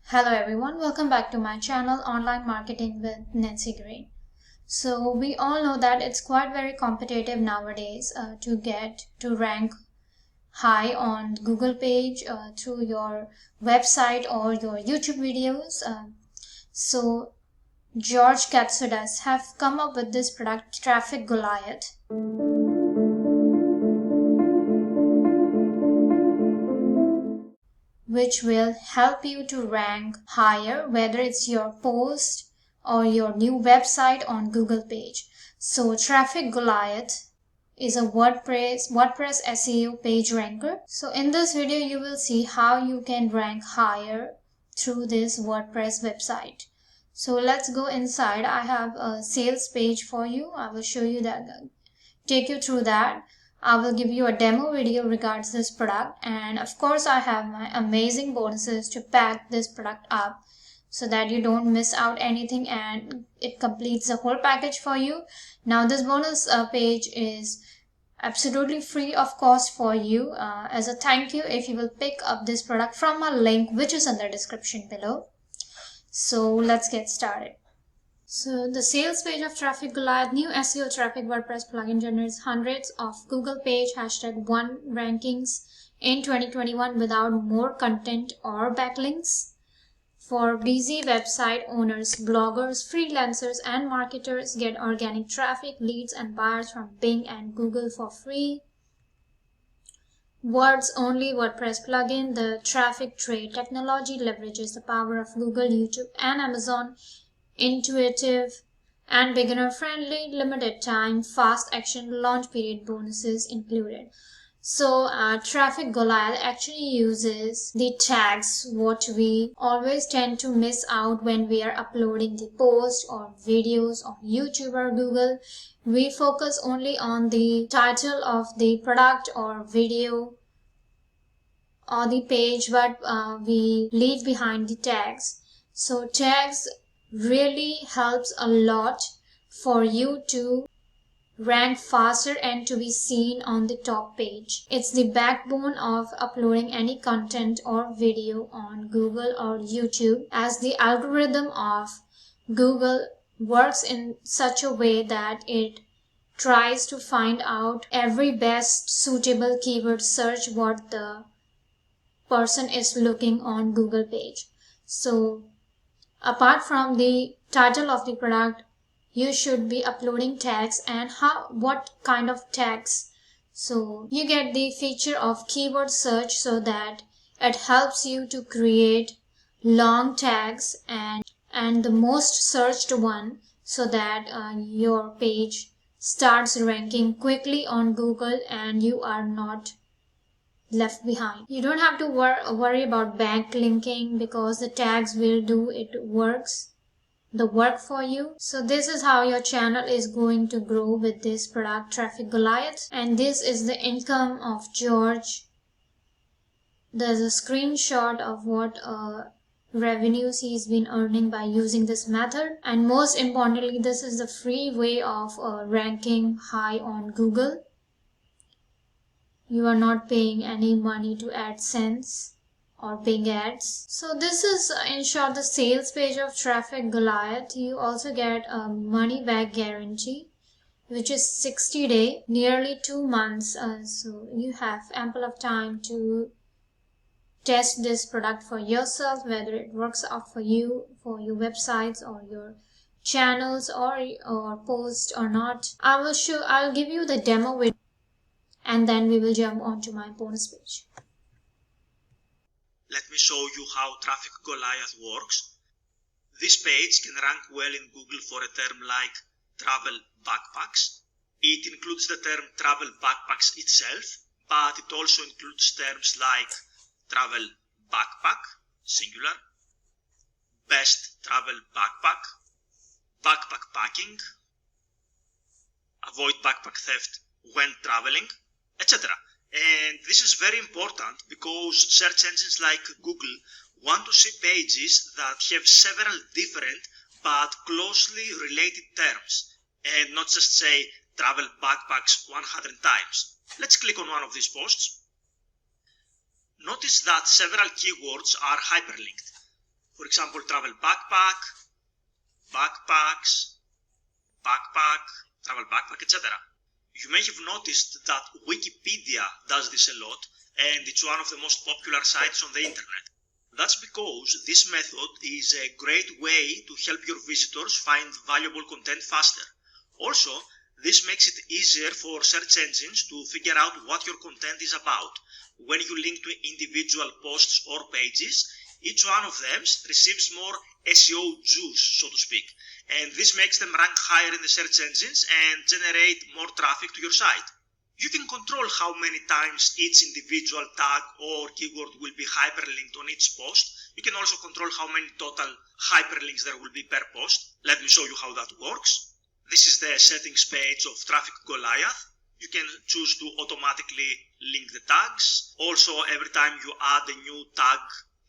Hello everyone, welcome back to my channel Online Marketing with Nancy Green. So we all know that it's quite very competitive nowadays to rank high on Google page through your website or your YouTube videos. So George Katsudas have come up with this product Traffic Goliath. Which will help you to rank higher, whether it's your post or your new website on Google page. So Traffic Goliath is a WordPress SEO page ranker. So in this video, you will see how you can rank higher through this WordPress website. So let's go inside. I have a sales page for you. I will show you that, take you through that. I will give you a demo video regards this product, and of course I have my amazing bonuses to pack this product up so that you don't miss out anything and it completes the whole package for you. Now this bonus page is absolutely free of cost for you as a thank you if you will pick up this product from a link which is in the description below. So let's get started. So the sales page of Traffic Goliath new SEO traffic WordPress plugin generates hundreds of Google page #1 rankings in 2021 without more content or backlinks. For busy website owners, bloggers, freelancers, and marketers, get organic traffic, leads, and buyers from Bing and Google for free. Words Only WordPress plugin. The Traffic Trade technology leverages the power of Google, YouTube, and Amazon. Intuitive and beginner friendly, limited time, fast action, launch period bonuses included. So Traffic Goliath actually uses the tags what we always tend to miss out when we are uploading the post or videos on YouTube or Google. We focus only on the title of the product or video or the page, but we leave behind the tags. So tags really helps a lot for you to rank faster and to be seen on the top page. It's the backbone of uploading any content or video on Google or YouTube, as the algorithm of Google works in such a way that it tries to find out every best suitable keyword search what the person is looking on Google page. So apart from the title of the product, you should be uploading tags, and what kind of tags. So you get the feature of keyword search so that it helps you to create long tags and the most searched one so that your page starts ranking quickly on Google and you are not left behind. You don't have to worry about backlinking because the tags will do the work for you. So this is how your channel is going to grow with this product Traffic Goliath, and this is the income of George. There's a screenshot of what revenues he's been earning by using this method, and most importantly, this is the free way of ranking high on Google. You are not paying any money to AdSense or Bing ads. So this is in short the sales page of Traffic Goliath. You also get a money back guarantee, which is 60-day, nearly 2 months. So you have ample of time to test this product for yourself, whether it works out for you, for your websites or your channels or posts or not. I'll give you the demo video, and then we will jump onto my bonus page. Let me show you how Traffic Goliath works. This page can rank well in Google for a term like travel backpacks. It includes the term travel backpacks itself, but it also includes terms like travel backpack, singular, best travel backpack, backpack packing, avoid backpack theft when traveling, etc. And this is very important because search engines like Google want to see pages that have several different but closely related terms, and not just say travel backpacks 100 times. Let's click on one of these posts. Notice that several keywords are hyperlinked. For example, travel backpack, backpacks, backpack, travel backpack, etc. You may have noticed that Wikipedia does this a lot, and it's one of the most popular sites on the internet. That's because this method is a great way to help your visitors find valuable content faster. Also, this makes it easier for search engines to figure out what your content is about. When you link to individual posts or pages, each one of them receives more SEO juice, so to speak, and this makes them rank higher in the search engines and generate more traffic to your site. You can control how many times each individual tag or keyword will be hyperlinked on each post. You can also control how many total hyperlinks there will be per post. Let me show you how that works. This is the settings page of Traffic Goliath. You can choose to automatically link the tags. Also, every time you add a new tag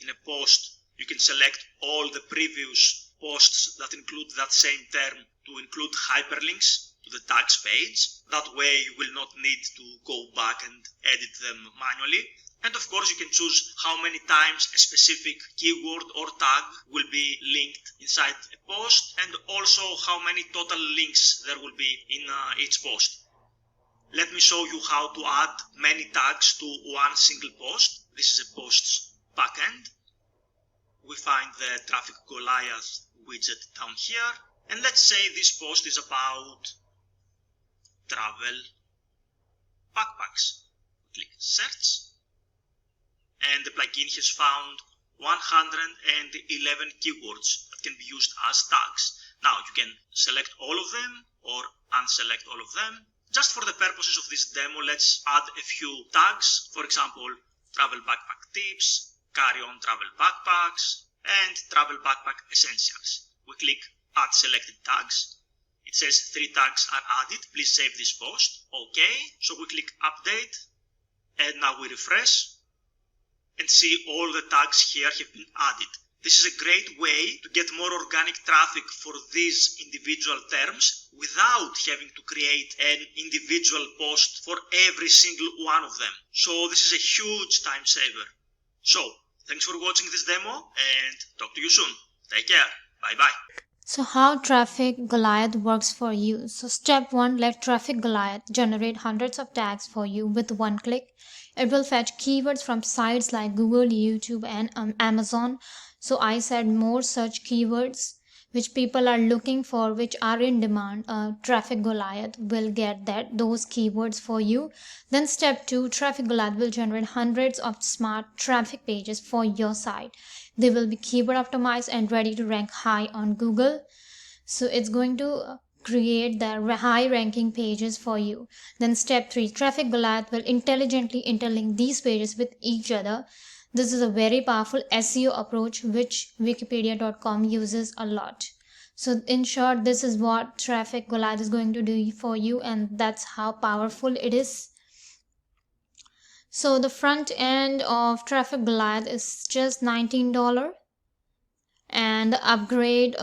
in a post, you can select all the previous posts that include that same term to include hyperlinks to the tags page. That way you will not need to go back and edit them manually. And of course you can choose how many times a specific keyword or tag will be linked inside a post, and also how many total links there will be in each post. Let me show you how to add many tags to one single post. This is a post's backend. We find the Traffic Goliath widget down here, and let's say this post is about travel backpacks. Click search, and the plugin has found 111 keywords that can be used as tags. Now you can select all of them or unselect all of them. Just for the purposes of this demo, let's add a few tags. For example, travel backpack tips, carry-on travel backpacks, and travel backpack essentials. We click add selected tags. It says 3 tags are added. Please save this post. Okay. So we click update, and now we refresh and see all the tags here have been added. This is a great way to get more organic traffic for these individual terms without having to create an individual post for every single one of them. So this is a huge time saver. So thanks for watching this demo, and talk to you soon. Take care. Bye bye. So how Traffic Goliath works for you. So step 1, let Traffic Goliath generate hundreds of tags for you with one click. It will fetch keywords from sites like Google, YouTube, and Amazon. So I said more search keywords which people are looking for, which are in demand. Traffic Goliath will get those keywords for you. Then step 2, Traffic Goliath will generate hundreds of smart traffic pages for your site. They will be keyword optimized and ready to rank high on Google. So it's going to create the high ranking pages for you. Then step 3, Traffic Goliath will intelligently interlink these pages with each other. This is a very powerful SEO approach which Wikipedia.com uses a lot. So in short, this is what Traffic Goliath is going to do for you, and that's how powerful it is. So the front end of Traffic Goliath is just $19, and the upgrade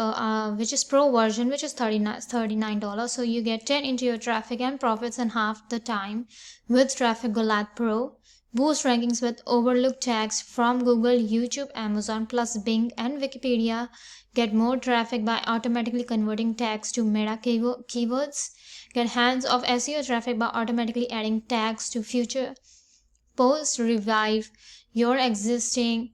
which is pro version, which is $39. So you get 10 into your traffic and profits in half the time with Traffic Goliath Pro. Boost rankings with overlooked tags from Google, YouTube, Amazon, plus Bing and Wikipedia. Get more traffic by automatically converting tags to meta keywords. Get hands of SEO traffic by automatically adding tags to future posts. Revive your existing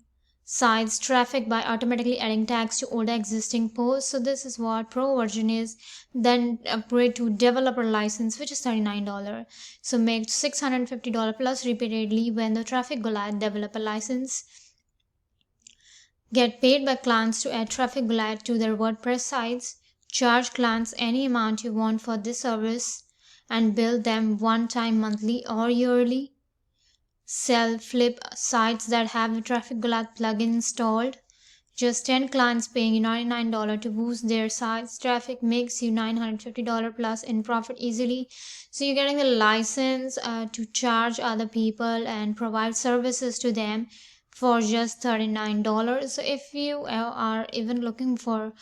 site's traffic by automatically adding tags to older existing posts. So this is what pro version is. Then upgrade to developer license, which is $39. So make $650 plus repeatedly when the Traffic Goliath developer license. Get paid by clients to add Traffic Goliath to their WordPress sites. Charge clients any amount you want for this service and bill them one time, monthly or yearly. Sell flip sites that have the Traffic Goliath plugin installed. Just 10 clients paying you $99 to boost their site's traffic makes you $950 plus in profit easily. So you're getting the license to charge other people and provide services to them for just $39. So if you are even looking for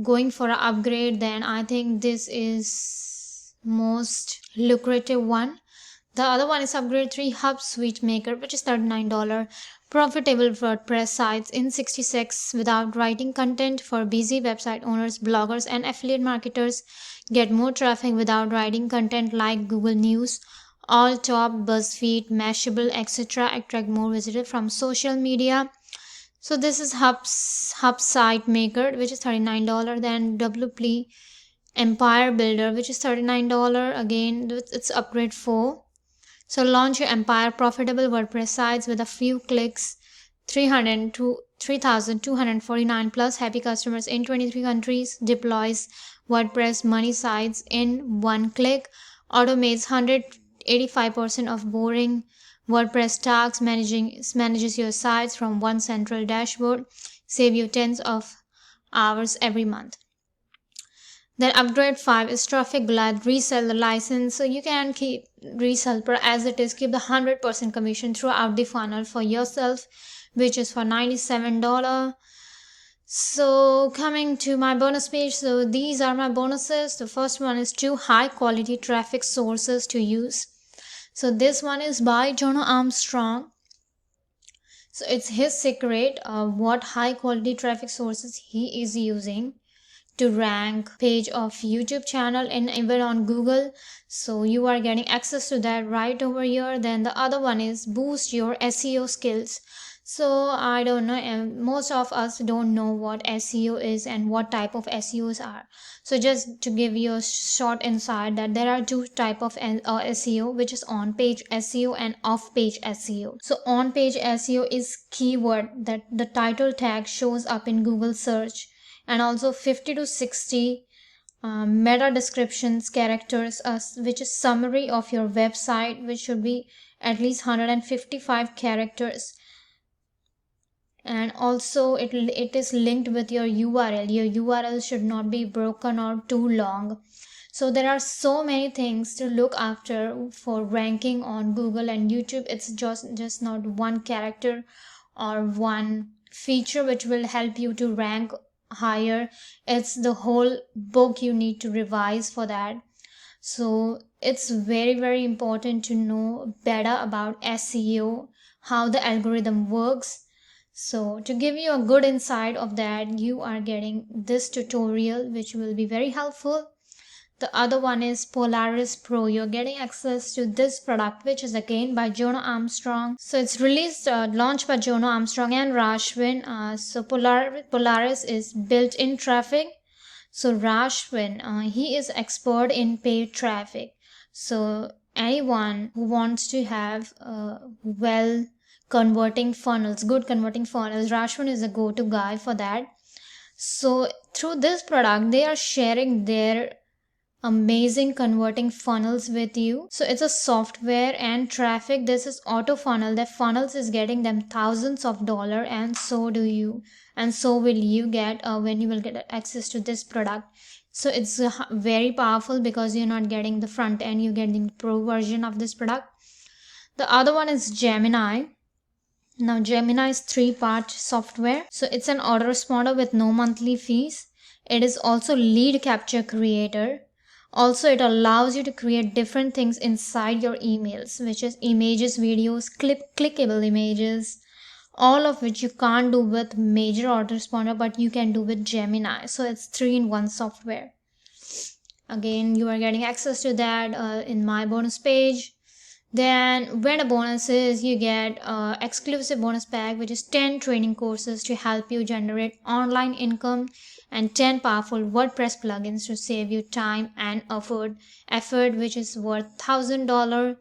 going for an upgrade, then I think this is most lucrative one. The other one is upgrade 3 Hub Suite Maker, which is $39. Profitable WordPress sites in 66 without writing content for busy website owners, bloggers, and affiliate marketers. Get more traffic without writing content like Google News, All Top, BuzzFeed, Mashable, etc. Attract more visitors from social media. So this is Hub Site Maker, which is $39. Then WP Empire Builder, which is $39. Again, it's upgrade 4. So launch your empire profitable WordPress sites with a few clicks. 3,249 plus happy customers in 23 countries. Deploys WordPress money sites in one click. Automates 185% of boring WordPress tasks. Manages your sites from one central dashboard. Save you tens of hours every month. Then upgrade 5 is Traffic Goliath reseller license. So you can keep resell per as it is, keep the 100% commission throughout the funnel for yourself, which is for $97. So coming to my bonus page, so these are my bonuses. The first one is 2 high quality traffic sources to use. So this one is by Jono Armstrong. So it's his secret of what high quality traffic sources he is using to rank page of YouTube channel and even on Google. So you are getting access to that right over here. Then the other one is boost your SEO skills. So I don't know, and most of us don't know what SEO is and what type of SEOs are. So just to give you a short insight, that there are 2 type of SEO, which is on page SEO and off page SEO. So on page SEO is keyword that the title tag shows up in Google search, and also 50 to 60 meta descriptions characters, which is summary of your website, which should be at least 155 characters. And also it is linked with your URL. Your URL should not be broken or too long. So there are so many things to look after for ranking on Google and YouTube. It's just not one character or one feature which will help you to rank higher. It's the whole book you need to revise for that. So it's very important to know better about SEO, how the algorithm works. So to give you a good insight of that, you are getting this tutorial, which will be very helpful. The other one is Polaris Pro. You're getting access to this product, which is again by Jono Armstrong. So it's launched by Jono Armstrong and Rashwin. So Polaris is built-in traffic. So Rashwin, he is expert in paid traffic. So anyone who wants to have good converting funnels, Rashwin is a go-to guy for that. So through this product, they are sharing their amazing converting funnels with you. So it's a software and traffic. This is auto funnel. That funnels is getting them thousands of dollars, and so do you, and so will you get when you will get access to this product. So it's very powerful because you're not getting the front end, you're getting the pro version of this product. The other one is Gemini. Now Gemini is 3-part software. So it's an autoresponder with no monthly fees. It is also lead capture creator. Also, it allows you to create different things inside your emails, which is images, videos, clickable images, all of which you can't do with major autoresponder, but you can do with Gemini. So it's 3-in-1 software. Again, you are getting access to that in my bonus page. Then when a bonus is, you get exclusive bonus pack, which is 10 training courses to help you generate online income, and 10 powerful WordPress plugins to save you time and effort, which is worth $1,000.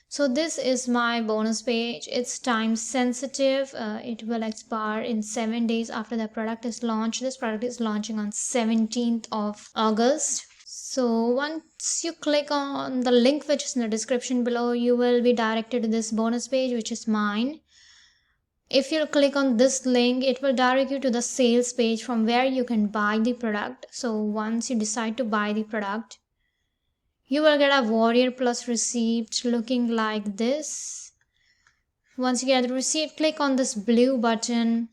So this is my bonus page. It's time sensitive. It will expire in 7 days after the product is launched. This product is launching on 17th of August. So once you click on the link which is in the description below, you will be directed to this bonus page, which is mine. If you click on this link, it will direct you to the sales page from where you can buy the product. So once you decide to buy the product, you will get a Warrior Plus receipt looking like this. Once you get the receipt, click on this blue button.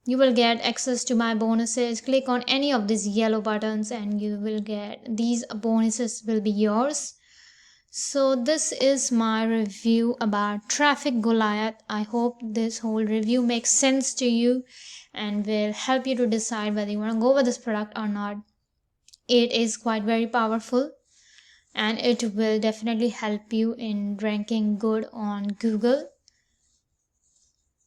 You will get access to my bonuses. Click on any of these yellow buttons and you will get these bonuses will be yours. So this is my review about Traffic Goliath. I hope this whole review makes sense to you and will help you to decide whether you want to go with this product or not. It is quite very powerful and it will definitely help you in ranking good on Google.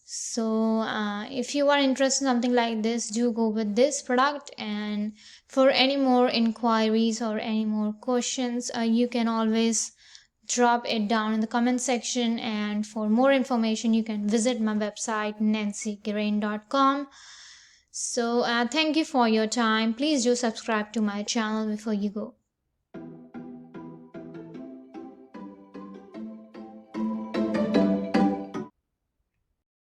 So if you are interested in something like this, do go with this product. And for any more inquiries or any more questions, you can always drop it down in the comment section, and for more information you can visit my website nancygrain.com. So thank you for your time. Please do subscribe to my channel before you go.